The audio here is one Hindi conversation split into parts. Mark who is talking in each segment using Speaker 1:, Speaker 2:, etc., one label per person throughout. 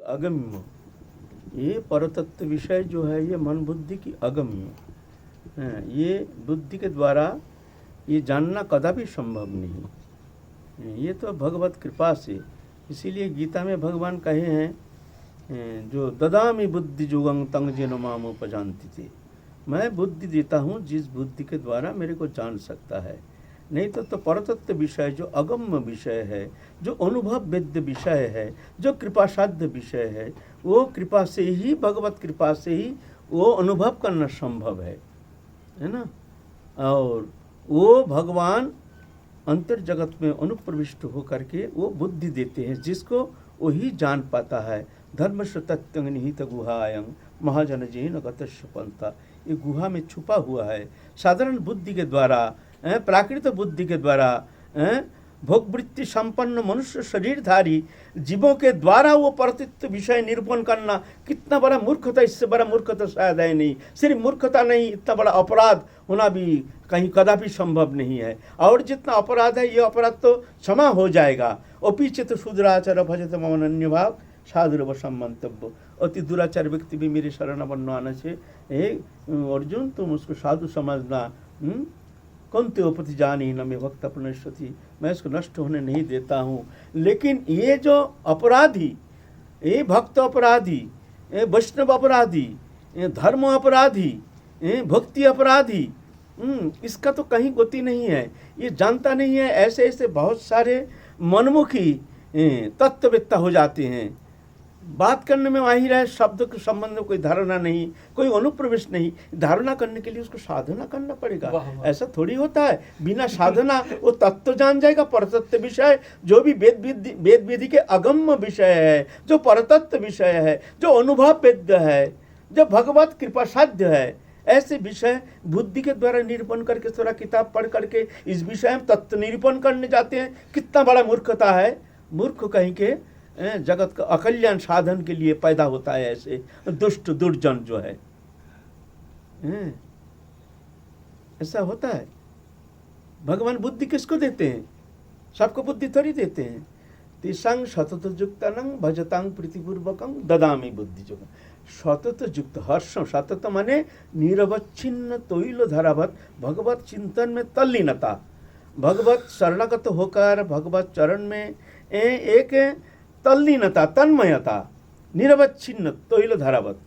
Speaker 1: अगम्य, ये परतत्व विषय जो है ये मन बुद्धि की अगम्य है। ये बुद्धि के द्वारा ये जानना कदापि संभव नहीं। ये तो भगवत कृपा से, इसीलिए गीता में भगवान कहे हैं जो ददामि बुद्धि जुगं तंग जेन माम उपजानति थे, मैं बुद्धि देता हूँ जिस बुद्धि के द्वारा मेरे को जान सकता है। नहीं तो परतत्व विषय जो अगम्य विषय है, जो अनुभव वेद्य विषय है, जो कृपा साध्य विषय है, वो कृपा से ही, भगवत कृपा से ही वो अनुभव करना संभव है ना। और वो भगवान अंतर जगत में अनुप्रविष्ट होकर के वो बुद्धि देते हैं, जिसको वही जान पाता है। धर्म तत्व निहित गुहायं महाजन जैन गतस्य पंथा, ये गुहा में छुपा हुआ है। साधारण बुद्धि के द्वारा, प्राकृत बुद्धि के द्वारा, भोगवृत्ति संपन्न मनुष्य शरीरधारी जीवों के द्वारा वो परतत्व विषय निरूपण करना कितना बड़ा मूर्खता, इससे बड़ा मूर्खता शायद है नहीं। सिर्फ मूर्खता नहीं, इतना बड़ा अपराध होना भी कहीं कदापि संभव नहीं है। और जितना अपराध है ये अपराध तो क्षमा हो जाएगा। और पीछे तो शूद्राचार भजत मम अन्य भाव साधुरव सम्मंतव्य, अति दुराचार व्यक्ति भी मेरे शरण बनो आने से, अर्जुन तुम उसको साधु समझना। कौन त्योपति जानी न मैं भक्त अपनश्यति, मैं इसको नष्ट होने नहीं देता हूँ। लेकिन ये जो अपराधी, ये भक्त अपराधी, वैष्णव अपराधी, धर्म अपराधी, भक्ति अपराधी, इसका तो कहीं गति नहीं है। ये जानता नहीं है। ऐसे ऐसे बहुत सारे मनमुखी तत्ववेत्ता हो जाते हैं, बात करने में माहिर है, शब्द के संबंध में कोई धारणा नहीं, कोई अनुप्रवेश नहीं। धारणा करने के लिए उसको साधना करना पड़ेगा। ऐसा थोड़ी होता है बिना साधना वो तत्व जान जाएगा। परतत्व विषय जो भी वेद विधि के अगम्य विषय है, जो परतत्व विषय है, जो अनुभव वेद्य है, जो भगवत कृपा साध्य है, ऐसे विषय बुद्धि के द्वारा निरूपण करके, थोड़ा किताब पढ़ करके इस विषय में तत्व निरूपण करने जाते हैं। कितना बड़ा मूर्खता है। मूर्ख कहीं के जगत का अकल्याण साधन के लिए पैदा होता है ऐसे दुष्ट दुर्जन जो है। ऐसा होता है। भगवान बुद्धि किसको देते हैं? सबको बुद्धि थोड़ी देते हैं। तिसंग सतत युक्तनं भजतांग प्रीतिपूर्वकं ददामि बुद्धि जो सतत युक्त हर्ष, सतत माने निरवच्छिन्न तैल धारावत भगवत चिंतन में तल्लीनता, भगवत शरणागत होकर भगवत चरण में एक तल्लीनता, तन्मयता, निरवच्छिन्न तैल धारावत,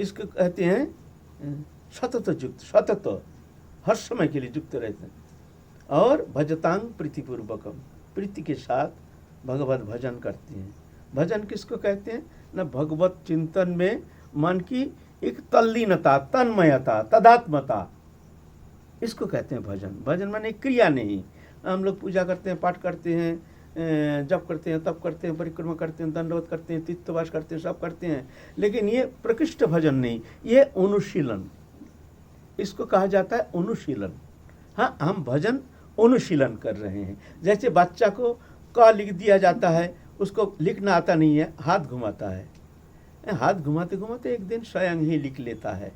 Speaker 1: इसको कहते हैं सतत युक्त। सतत हर समय के लिए युक्त रहते हैं। और भजतांग प्रीतिपूर्वकम, प्रीति के साथ भगवत भजन करते हैं। भजन किसको कहते हैं? न भगवत चिंतन में मन की एक तल्लीनता, तन्मयता, तदात्मता, इसको कहते हैं भजन। भजन माने क्रिया नहीं। हम लोग पूजा करते हैं, पाठ करते हैं, जप करते हैं, तप करते हैं, परिक्रमा करते हैं, दंडवत करते हैं, तीर्थवास करते हैं, सब करते हैं, लेकिन ये प्रकृष्ट भजन नहीं, ये अनुशीलन, इसको कहा जाता है अनुशीलन। हाँ, हम भजन अनुशीलन कर रहे हैं। जैसे बच्चा को क लिख दिया जाता है, उसको लिखना आता नहीं है, हाथ घुमाता है, हाथ घुमाते घुमाते एक दिन स्वयं ही लिख लेता है।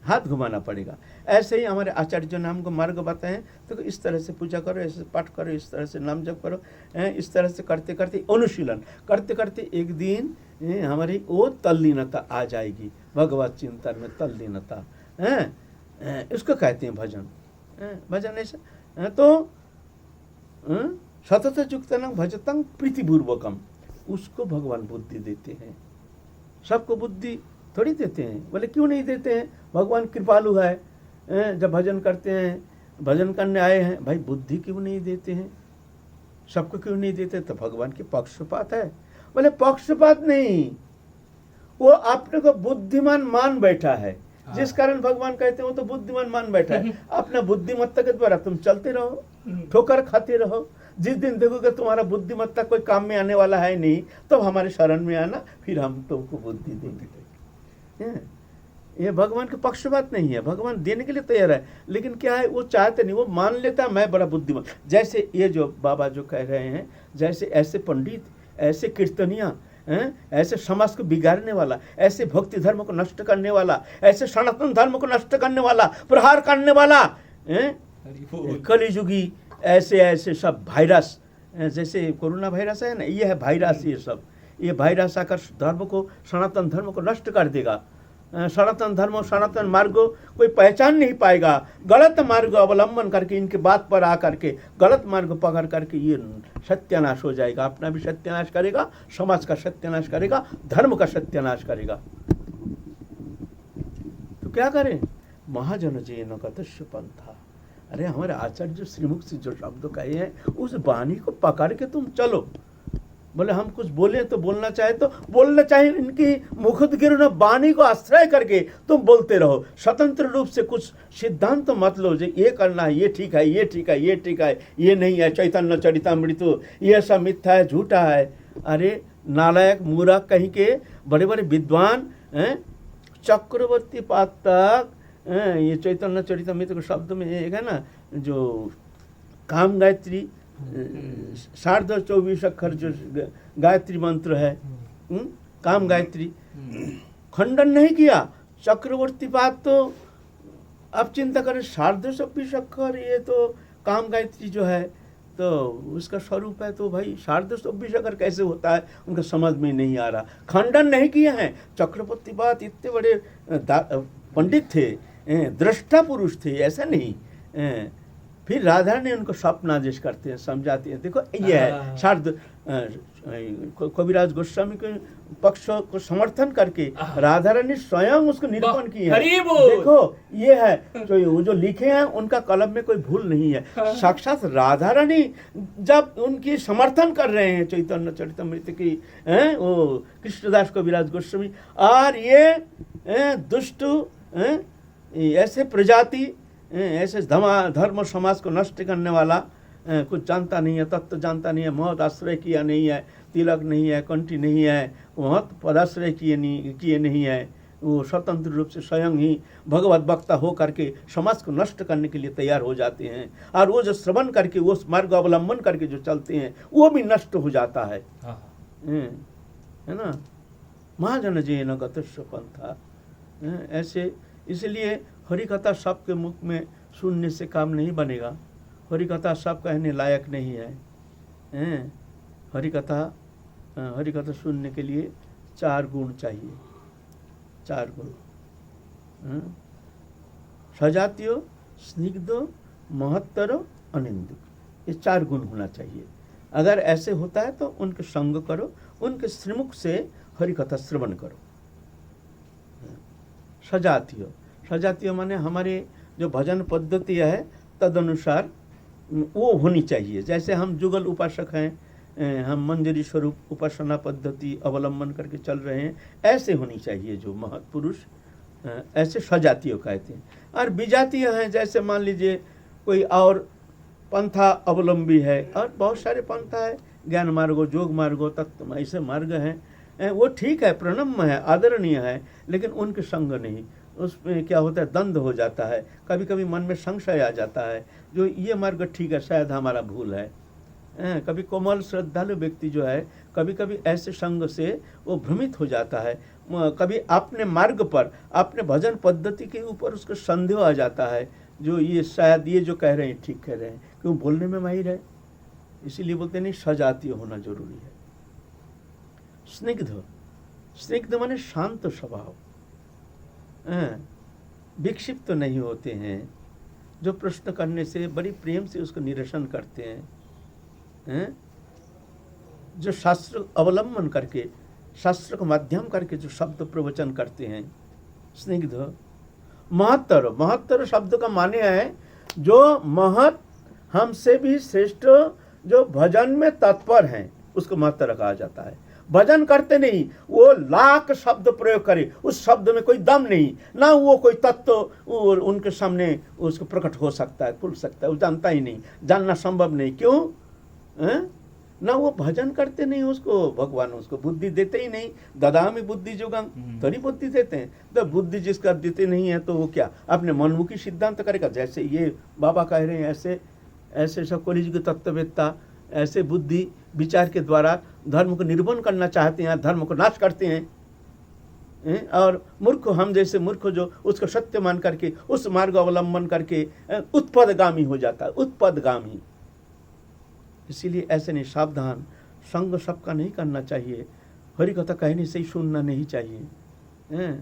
Speaker 1: हाथ घुमाना पड़ेगा। ऐसे ही हमारे आचार्य जो नाम को मार्ग बताएं, तो इस तरह से पूजा करो, ऐसे पाठ करो, इस तरह से नाम जप करो, इस तरह से करते करते अनुशीलन करते करते एक दिन हमारी वो तल्लीनता आ जाएगी, भगवत चिंतन में तल्लीनता। इसको कहते हैं भजन। भजन ऐसा तो सतत युक्तनं भजतं प्रीतिपूर्वकम, उसको भगवान बुद्धि देते हैं। सबको बुद्धि थोड़ी देते हैं। बोले क्यों नहीं देते हैं? भगवान कृपालु है। जब भजन करते हैं, भजन करने आए हैं, भाई बुद्धि क्यों नहीं देते हैं? सबको क्यों नहीं देते? तो भगवान के पक्षपात है। बोले पक्षपात नहीं, वो अपने को बुद्धिमान मान बैठा है, जिस कारण भगवान कहते हैं वो तो बुद्धिमान मान बैठा है। अपना बुद्धिमत्ता के द्वारा तुम चलते रहो, ठोकर खाते रहो। जिस दिन देखोगे तुम्हारा बुद्धिमत्ता कोई काम में आने वाला है नहीं, तो हमारे शरण में आना, फिर हम तुमको बुद्धि देंगे। ये भगवान के पक्षपात नहीं है। भगवान देने के लिए तैयार है, लेकिन क्या है, वो चाहते नहीं, वो मान लेता है मैं बड़ा बुद्धिमान। जैसे ये जो बाबा जो कह रहे हैं, जैसे ऐसे पंडित, ऐसे कीर्तनिया, ऐसे समाज को बिगाड़ने वाला, ऐसे भक्ति धर्म को नष्ट करने वाला, ऐसे सनातन धर्म को नष्ट करने वाला, प्रहार करने वाला, कलिजुगी ऐसे ऐसे सब वायरस, जैसे कोरोना वायरस है ना, ये है वायरस। ये सब ये वायरस आकर धर्म को, सनातन धर्म को नष्ट कर देगा। सनातन धर्म और सनातन मार्ग को कोई पहचान नहीं पाएगा। गलत मार्ग अवलंबन करके, इनके बात पर आकर के गलत मार्ग पकड़ करके ये सत्यानाश हो जाएगा। अपना भी सत्यानाश करेगा, समाज का सत्यानाश करेगा, धर्म का सत्यानाश करेगा। तो क्या करें? महाजन जैन गतस्य पंथा। अरे हमारे आचार्य श्रीमुख से जो शब्द कहे हैं, उस वाणी को पकड़ के तुम चलो। बोले हम कुछ बोले तो बोलना चाहे तो बोलना चाहे, इनकी मुखोद्गिर वाणी को आश्रय करके तुम बोलते रहो। स्वतंत्र रूप से कुछ सिद्धांत तो मत लो जो ये करना है, ये ठीक है, ये ठीक है, ये ठीक है, ये नहीं है, चैतन्य चरितामृत ये सब मिथ्या है, झूठा है। अरे नालायक मूर्ख कहीं के बड़े बड़े विद्वान चक्रवर्ती पाद तक ये चैतन्य चरितामृत के शब्द में एक है ना, जो काम गायत्री 24.5 अक्षर जो गायत्री मंत्र है, काम गायत्री, खंडन नहीं किया। चक्रवर्ती पाद तो अब चिंता करें 250 अक्षर, ये तो काम गायत्री जो है तो उसका स्वरूप है। तो भाई 250 अक्षर कैसे होता है, उनका समझ में नहीं आ रहा। खंडन नहीं किए हैं। चक्रवर्ती पाद इतने बड़े पंडित थे, दृष्टा पुरुष थे, ऐसा नहीं। फिर राधा ने उनको स्वप्न आदेश करते हैं, समझाते हैं। देखो ये है शारद कविराज गोस्वामी के पक्ष को समर्थन करके राधा रानी स्वयं उसको निरूपण की है। देखो ये है जो लिखे हैं, उनका कलम में कोई भूल नहीं है। साक्षात राधा रानी जब उनकी समर्थन कर रहे हैं चैतन्य चरितामृत की, वो कृष्णदास कविराज गोस्वामी, और ये दुष्ट ऐसे प्रजाति, ऐसे धर्म समाज को नष्ट करने वाला, कुछ जानता नहीं है, तत्व जानता नहीं है, महत आश्रय किया नहीं है, तिलक नहीं है, कंठी नहीं है, महत पदाश्रय किए नहीं है, वो स्वतंत्र रूप से स्वयं ही भगवत वक्ता हो करके समाज को नष्ट करने के लिए तैयार हो जाते हैं। और वो जो श्रवण करके, वो मार्ग अवलंबन करके जो चलते हैं, वो भी नष्ट हो जाता है ना। महाजन जैन गतस्य पंथा। ऐसे इसलिए हरिकथा सबके मुख में सुनने से काम नहीं बनेगा। हरिकथा सब कहने लायक नहीं है। हरिकथा सुनने के लिए 4 गुण चाहिए, 4 गुण। सजातीय, स्निग्ध, महत्तर, अनिंद, ये 4 गुण होना चाहिए। अगर ऐसे होता है तो उनके संग करो, उनके श्रीमुख से हरिकथा श्रवण करो। सजातीय माने हमारे जो भजन पद्धति है तदनुसार वो होनी चाहिए। जैसे हम जुगल उपासक हैं, हम मंजरी स्वरूप उपासना पद्धति अवलंबन करके चल रहे हैं, ऐसे होनी चाहिए जो महत्पुरुष, ऐसे सजातीय कहते हैं। और विजातीय हैं, जैसे मान लीजिए कोई और पंथा अवलंबी है, और बहुत सारे पंथा है, ज्ञान मार्गो, योग मार्गो, तत्व, ऐसे मार्ग हैं। वो ठीक है, प्रणम्य है, आदरणीय है, लेकिन उनके संग नहीं। उसमें क्या होता है, द्वंद्व हो जाता है। कभी कभी मन में संशय आ जाता है, जो ये मार्ग ठीक है, शायद हमारा भूल है। कभी कोमल श्रद्धालु व्यक्ति जो है, कभी कभी ऐसे संग से वो भ्रमित हो जाता है। कभी अपने मार्ग पर, अपने भजन पद्धति के ऊपर उसको संदेह आ जाता है, जो ये शायद ये जो कह रहे हैं ठीक कह रहे हैं, क्यों बोलने में माहिर है। इसीलिए बोलते नहीं, सजातीय होना जरूरी है। स्निग्ध माने शांत स्वभाव, विक्षिप्त नहीं होते हैं, जो प्रश्न करने से बड़ी प्रेम से उसको निरसन करते हैं, जो शास्त्र अवलंबन करके, शास्त्र का माध्यम करके जो शब्द प्रवचन करते हैं। स्निग्ध। महत्तर शब्द का माने है जो महत, हमसे भी श्रेष्ठ, जो भजन में तत्पर हैं, उसको महत्तर कहा जाता है। भजन करते नहीं, वो लाख शब्द प्रयोग करे, उस शब्द में कोई दम नहीं, ना वो कोई तत्व उनके सामने उसको प्रकट हो सकता है, खुल सकता है, वो जानता ही नहीं, जानना संभव नहीं। क्यों? ना वो भजन करते नहीं, उसको भगवान उसको बुद्धि देते ही नहीं। ददामि बुद्धि जोगम, थोड़ी बुद्धि देते हैं। तो बुद्धि जिसका देते नहीं है तो वो क्या अपने मनमुखी सिद्धांत करेगा। जैसे ये बाबा कह रहे हैं, ऐसे सब कलियुग तत्ववेत्ता ऐसे बुद्धि विचार के द्वारा धर्म को निर्वहन करना चाहते हैं, धर्म को नाश करते हैं। और मूर्ख, हम जैसे मूर्ख जो उसको सत्य मान करके उस मार्ग अवलंबन करके उत्पदगामी हो जाता है, उत्पदगामी। इसीलिए ऐसे नहीं, सावधान, संग सबका नहीं करना चाहिए। हरि कथा कहने से ही सुनना नहीं चाहिए हैं।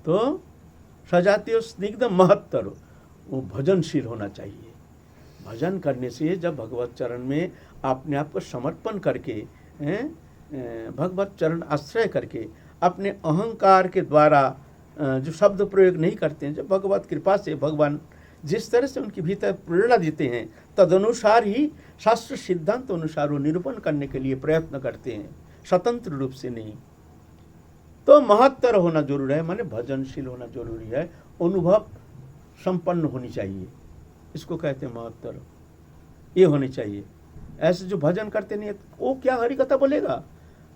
Speaker 1: तो सजातीय स्निग्ध महत्तर, वो भजनशील होना चाहिए। भजन करने से जब भगवत चरण में अपने आप को समर्पण करके, भगवत चरण आश्रय करके, अपने अहंकार के द्वारा जो शब्द प्रयोग नहीं करते हैं, जब भगवत कृपा से भगवान जिस तरह से उनके भीतर प्रेरणा देते हैं तदनुसार ही शास्त्र सिद्धांत अनुसार वो निरूपण करने के लिए प्रयत्न करते हैं, स्वतंत्र रूप से नहीं। तो महत्तर होना जरूरी है, माने भजनशील होना जरूरी है, अनुभव संपन्न होनी चाहिए, इसको कहते हैं महत्तर, ये होनी चाहिए। ऐसे जो भजन करते नहीं है वो क्या हरि कथा बोलेगा?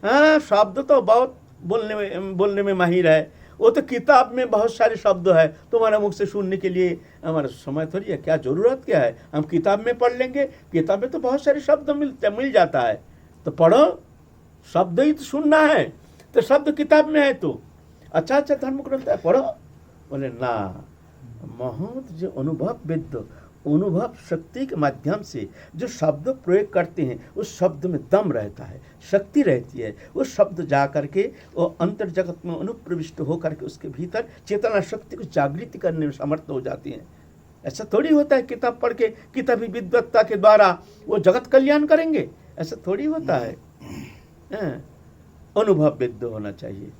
Speaker 1: हाँ, शब्द तो बहुत बोलने में माहिर है, वो तो किताब में बहुत सारे शब्द है, तुम्हारे मुख से सुनने के लिए हमारा समय थोड़ी है, क्या जरूरत क्या है? हम किताब में पढ़ लेंगे, किताब में तो बहुत सारे शब्द मिल जाता है, तो पढ़ो, शब्द ही तो सुनना है, तो शब्द किताब में है, तो अच्छा धर्म ग्रंथ है, पढ़ो। बोले ना, महंत जो अनुभव विद्ध, अनुभव शक्ति के माध्यम से जो शब्द प्रयोग करते हैं उस शब्द में दम रहता है, शक्ति रहती है, उस शब्द जा करके वो अंतर जगत में अनुप्रविष्ट होकर के उसके भीतर चेतना शक्ति को जागृत करने में समर्थ हो जाती हैं। ऐसा थोड़ी होता है किताब पढ़ के किताबी विद्वत्ता के द्वारा वो जगत कल्याण करेंगे, ऐसा थोड़ी होता है। अनुभव विद्ध होना चाहिए,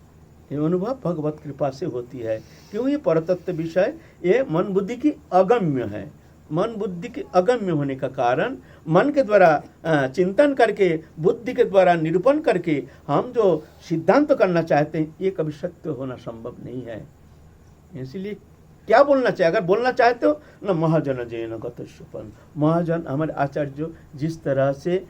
Speaker 1: ये अनुभव भगवत कृपा से होती है। क्यों? ये परतत्व विषय ये मन बुद्धि की अगम्य है। मन बुद्धि के अगम्य होने का कारण मन के द्वारा चिंतन करके, बुद्धि के द्वारा निरूपण करके हम जो सिद्धांत करना चाहते हैं ये कभी सत्य होना संभव नहीं है। इसलिए क्या बोलना चाहिए? अगर बोलना चाहते हो न महाजन जैन गतस्वपन, महाजन हमारे आचार्य जिस तरह से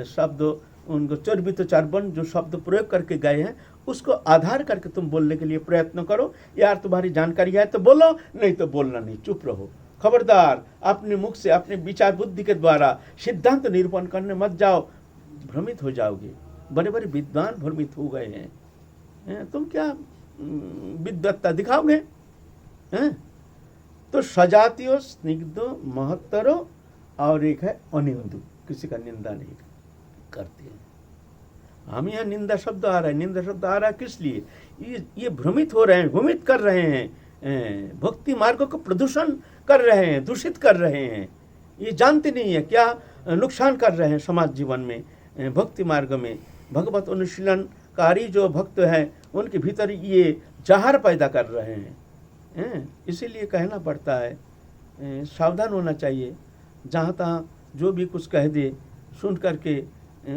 Speaker 1: शब्द उनको चर्बित चार्बन जो शब्द प्रयोग करके गए हैं उसको आधार करके तुम बोलने के लिए प्रयत्न करो। यार तुम्हारी जानकारी है तो बोलो, नहीं तो बोलना नहीं, चुप रहो। खबरदार अपने मुख से अपने विचार बुद्धि के द्वारा सिद्धांत निरूपण करने मत जाओ, भ्रमित हो जाओगे। बड़े बड़े विद्वान भ्रमित हो गए हैं, तुम क्या विद्वत्ता दिखाओगे? तो सजातीय स्निग्ध महत्तरो और एक है अनिंदु, किसी का निंदा नहीं करते हैं। हम यहाँ निंदा शब्द आ रहा है, निंदा शब्द आ रहा है किस लिए? ये भ्रमित हो रहे हैं, भ्रमित कर रहे हैं, भक्ति मार्ग को प्रदूषण कर रहे हैं, दूषित कर रहे हैं। ये जानते नहीं है क्या नुकसान कर रहे हैं समाज जीवन में, भक्ति मार्ग में। भगवत अनुशीलनकारी जो भक्त हैं उनके भीतर ये जहर पैदा कर रहे हैं। इसीलिए कहना पड़ता है, सावधान होना चाहिए। जहाँ तहाँ जो भी कुछ कह दे सुन करके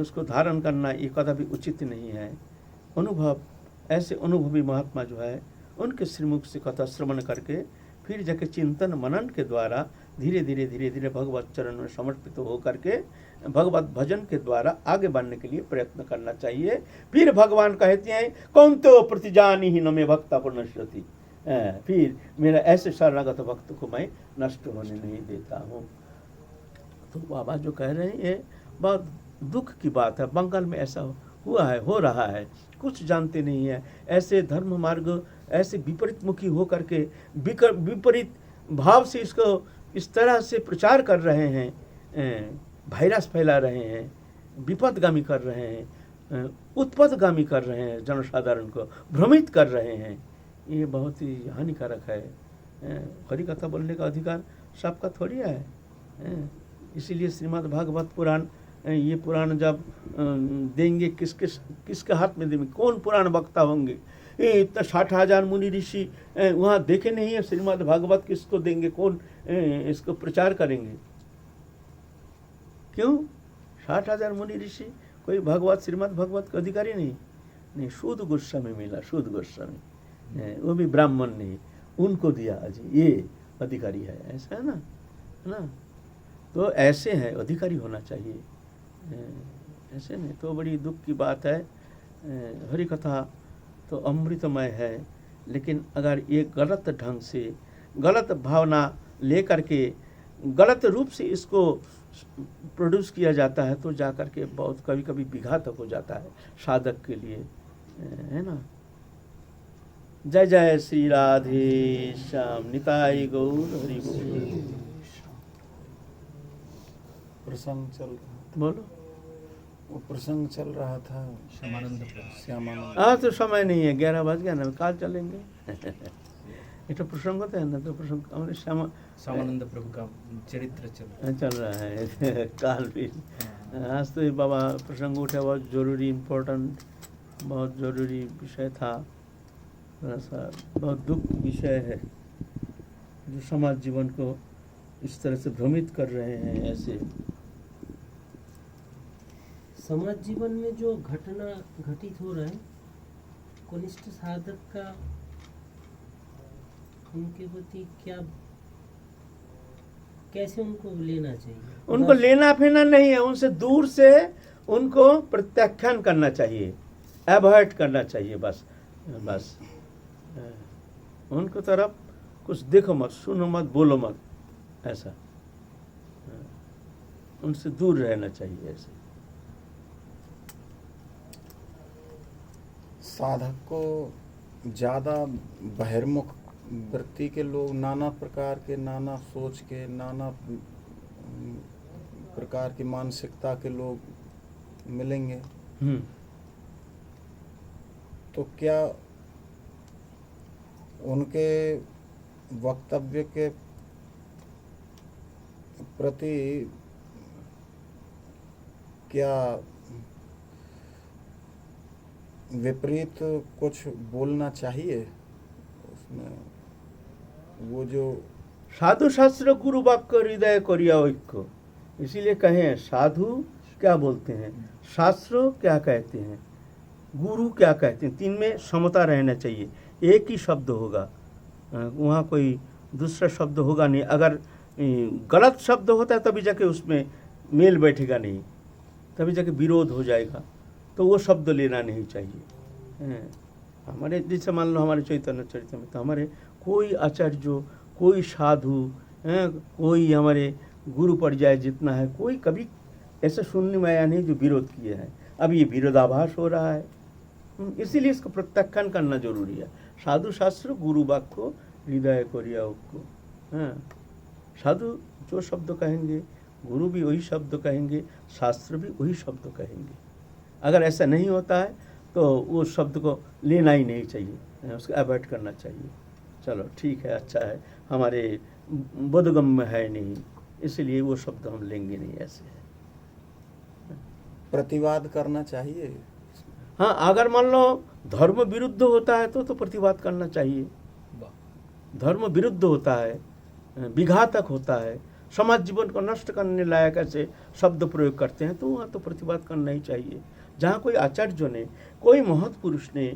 Speaker 1: उसको धारण करना ये कदापि उचित नहीं है। अनुभव, ऐसे अनुभवी महात्मा जो है उनके श्रीमुख से कथा श्रवण करके फिर जाके चिंतन मनन के द्वारा धीरे धीरे भगवत चरण में समर्पित हो करके भगवत भजन के द्वारा आगे बढ़ने के लिए प्रयत्न करना चाहिए। फिर भगवान कहते हैं कौन तो प्रतिजानी ही न में भक्ता पुनश्यति, फिर मेरा ऐसे शरणागत भक्त को मैं नष्ट होने नहीं देता हूँ। तो बाबा जो कह रहे हैं ये बहुत दुख की बात है। बंगाल में ऐसा हुआ है, हो रहा है, कुछ जानते नहीं है। ऐसे धर्म मार्ग ऐसे विपरीत मुखी हो करके विपरीत भाव से इसको इस तरह से प्रचार कर रहे हैं, वायरस फैला रहे हैं, विपदगामी कर रहे हैं, उत्पदगामी कर रहे हैं, जनसाधारण को भ्रमित कर रहे हैं। ये बहुत ही हानिकारक है। हरि कथा बोलने का अधिकार सबका थोड़ी है। इसीलिए श्रीमद् भागवत पुराण, ये पुराण जब देंगे किसके हाथ में देंगे? कौन पुराण वक्ता होंगे? इतना 60,000 मुनि ऋषि वहाँ देखे नहीं है। श्रीमद् भागवत किसको देंगे? कौन इसको प्रचार करेंगे? क्यों? 60,000 मुनि ऋषि, कोई भगवत श्रीमद् भागवत का अधिकारी नहीं। शुद्ध गोस्वामी मिला, शुद्ध गोस्वामी, वो भी ब्राह्मण नहीं, उनको दिया आज ये अधिकारी है। ऐसा है ना? तो ऐसे है, अधिकारी होना चाहिए, ऐसे नहीं तो बड़ी दुख की बात है। हरि कथा तो अमृतमय है, लेकिन अगर ये गलत ढंग से, गलत भावना लेकर के, गलत रूप से इसको प्रोड्यूस किया जाता है तो जा कर के बहुत कभी कभी विघातक हो जाता है साधक के लिए, है ना। जय जय श्री राधे श्याम, निताई गौर हरि बोल।
Speaker 2: प्रसंग चल रहा,
Speaker 1: बोलो।
Speaker 2: वो प्रसंग चल रहा था
Speaker 3: श्यामानंद
Speaker 2: श्यामानंद।
Speaker 1: हाँ तो समय नहीं है, 11 बज गया ना, काल चलेंगे। ये तो प्रसंग होता है ना, तो प्रसंग हमारे
Speaker 3: श्यामानंद प्रभु का चरित्र
Speaker 1: चल रहा है काल भी। आज तो ये बाबा प्रसंग उठा, बहुत जरूरी इम्पोर्टेंट, बहुत ज़रूरी विषय था। थोड़ा सा बहुत दुख विषय है जो समाज जीवन को इस तरह से भ्रमित कर रहे हैं। ऐसे
Speaker 4: समाज जीवन में जो घटना घटित हो रहा है, कनिष्ठ साधक का उनके प्रति क्या, कैसे उनको लेना चाहिए?
Speaker 1: उनको लेना फेना नहीं है, उनसे दूर से उनको प्रत्याख्यान करना चाहिए, अवॉइड करना चाहिए, बस बस। उनको तरफ कुछ देखो मत, सुनो मत, बोलो मत, ऐसा। उनसे दूर रहना चाहिए ऐसे।
Speaker 2: साधक को ज़्यादा बहिर्मुख वृत्ति के लोग, नाना प्रकार के, नाना सोच के, नाना प्रकार की मानसिकता के लोग मिलेंगे। तो क्या उनके वक्तव्य के प्रति क्या विपरीत कुछ बोलना चाहिए उसमें? वो जो
Speaker 1: साधु शास्त्र गुरु वाक्य हृदय करिया ऐक्य, इसीलिए कहे हैं साधु क्या बोलते हैं, शास्त्र क्या कहते हैं, गुरु क्या कहते हैं, तीन में समता रहना चाहिए। एक ही शब्द होगा, वहाँ कोई दूसरा शब्द होगा नहीं। अगर गलत शब्द होता है तभी जाके उसमें मेल बैठेगा नहीं, तभी जाके विरोध हो जाएगा, तो वो शब्द लेना नहीं चाहिए। हमारे जैसे मान लो हमारे चैतन्य चरित्र में तो हमारे कोई आचार्य, कोई साधु, कोई हमारे गुरु परिजाय जितना है, कोई कभी ऐसा सुनने में आया नहीं जो विरोध किए हैं। अब ये विरोधाभास हो रहा है, इसीलिए इसको प्रत्याख्यान करना जरूरी है। साधु शास्त्र गुरु वाक्य हृदय करिया ऐक्य। साधु जो शब्द कहेंगे, गुरु भी वही शब्द कहेंगे, शास्त्र भी वही शब्द कहेंगे। अगर ऐसा नहीं होता है तो वो शब्द को लेना ही नहीं चाहिए, उसको अवॉइड करना चाहिए। चलो ठीक है, अच्छा है, हमारे बोधगम में है नहीं, इसलिए वो शब्द हम लेंगे नहीं। ऐसे है।
Speaker 2: प्रतिवाद करना चाहिए।
Speaker 1: हाँ, अगर मान लो धर्म विरुद्ध होता है तो प्रतिवाद करना चाहिए। धर्म विरुद्ध होता है, विघातक होता है, समाज जीवन को नष्ट करने लायक ऐसे शब्द प्रयोग करते हैं, तो वहाँ तो प्रतिवाद करना ही चाहिए। जहाँ कोई आचार्य ने, कोई महत् पुरुष ने,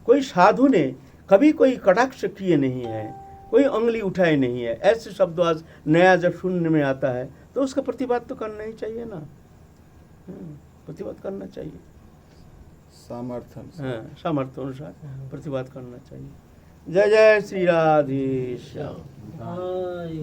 Speaker 1: कोई साधु ने कभी कोई कटाक्ष किए नहीं है, कोई उंगली उठाए नहीं है, ऐसे शब्द आज नया जब सुनने में आता है तो उसका प्रतिवाद तो करना ही चाहिए ना। प्रतिवाद करना चाहिए,
Speaker 2: सामर्थ्य
Speaker 1: सामर्थ्य अनुसार प्रतिवाद करना चाहिए। जय जय श्री राधे श्याम।